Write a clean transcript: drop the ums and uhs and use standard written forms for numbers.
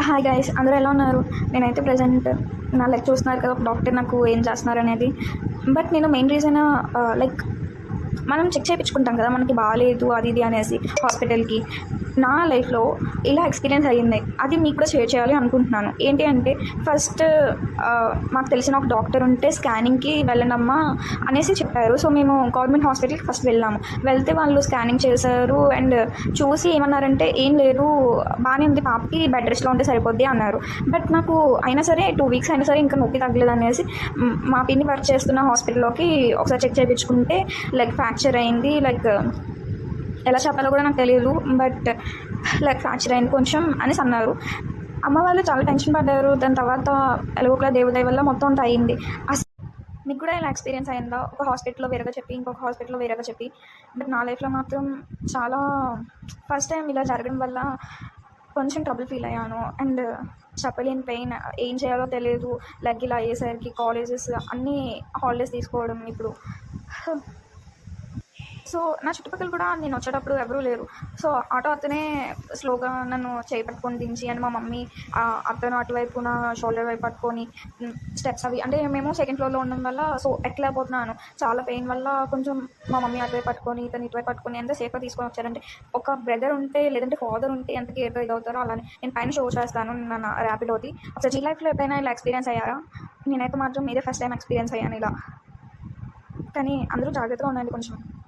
Hi guys, అందరూ ఎలా ఉన్నారు? నేనైతే ప్రజెంట్ నా లైక్ చూస్తున్నారు కదా, ఒక డాక్టర్ నాకు ఏం చేస్తున్నారు అనేది. బట్ నేను మెయిన్ రీజన్ లైక్ మనం చెక్ చేయించుకుంటాం కదా, మనకి బాగాలేదు అది ఇది అనేసి హాస్పిటల్కి. నా లైఫ్లో ఇలా ఎక్స్పీరియన్స్ అయ్యింది, అది మీకు కూడా షేర్ చేయాలి అనుకుంటున్నాను. ఏంటి అంటే ఫస్ట్ మాకు తెలిసిన ఒక డాక్టర్ ఉంటే స్కానింగ్కి వెళ్ళండమ్మా అనేసి చెప్పారు. సో మేము గవర్నమెంట్ హాస్పిటల్కి ఫస్ట్ వెళ్ళాము. వెళ్తే వాళ్ళు స్కానింగ్ చేశారు అండ్ చూసి ఏమన్నారంటే ఏం లేదు, బాగానే ఉంది, పాపకి బెడ్ రెస్ట్లో ఉంటే సరిపోద్ది అన్నారు. బట్ నాకు అయినా సరే 2 వీక్స్ అయినా సరే ఇంకా నొప్పి తగ్గలేదు అనేసి మా పిన్ని వర్క్ చేస్తున్న హాస్పిటల్లోకి ఒకసారి చెక్ చేయించుకుంటే లైక్ ఫ్రాక్చర్ అయింది. లైక్ ఎలా చెప్పాలో కూడా నాకు తెలియదు, బట్ లైక్ ఫ్రాక్చర్ అయింది కొంచెం అనేసి అన్నారు. అమ్మ వాళ్ళు చాలా టెన్షన్ పడ్డారు. దాని తర్వాత ఎలాగోలా దేవుడి వల్ల మొత్తం అంతా అయింది. మీకు కూడా ఇలా ఎక్స్పీరియన్స్ అయిందా? ఒక హాస్పిటల్లో వేరేగా చెప్పి ఇంకొక హాస్పిటల్లో వేరేగా చెప్పి. బట్ నా లైఫ్లో మాత్రం చాలా ఫస్ట్ టైం ఇలా జరగడం వల్ల కొంచెం ట్రబుల్ ఫీల్ అయ్యాను. అండ్ చెప్పలేని పెయిన్, ఏం చేయాలో తెలియదు. లైక్ ఇలా అయ్యేసరికి కాలేజెస్ అన్నీ హాలిడేస్ తీసుకోవడం ఇప్పుడు. సో నా చుట్టుపక్కల కూడా నేను వచ్చేటప్పుడు ఎవరూ లేరు. సో ఆటో అతనే స్లోగా నన్ను చేయి పట్టుకొని దించి, అండ్ మా మమ్మీ అతను అటువైపు నా షోల్డర్ వైపు పట్టుకొని స్టెప్స్ అవి, అంటే మేము సెకండ్ ఫ్లోర్లో ఉండడం వల్ల సో ఎక్కలేకపోతున్నాను. చాలా పెయిన్ వల్ల కొంచెం మా మమ్మీ అటువైపు పట్టుకొని ఇతను ఇటువైపు పట్టుకొని ఎంత సేఫ్గా తీసుకొని వచ్చారంటే, ఒక బ్రదర్ ఉంటే లేదంటే ఫాదర్ ఉంటే ఎంత కేర్గా ఇదవుతారో అలానే. నేను పైన షో చేస్తాను నా ర్యాపిడోది. అసలు ఈ లైఫ్లో ఎప్పుడైనా ఇలా ఎక్స్పీరియన్స్ అయ్యారా? నేనైతే మాత్రం ఇదే ఫస్ట్ టైం ఎక్స్పీరియన్స్ అయ్యాను ఇలా. కానీ అందరూ జాగ్రత్తగా ఉండండి కొంచెం.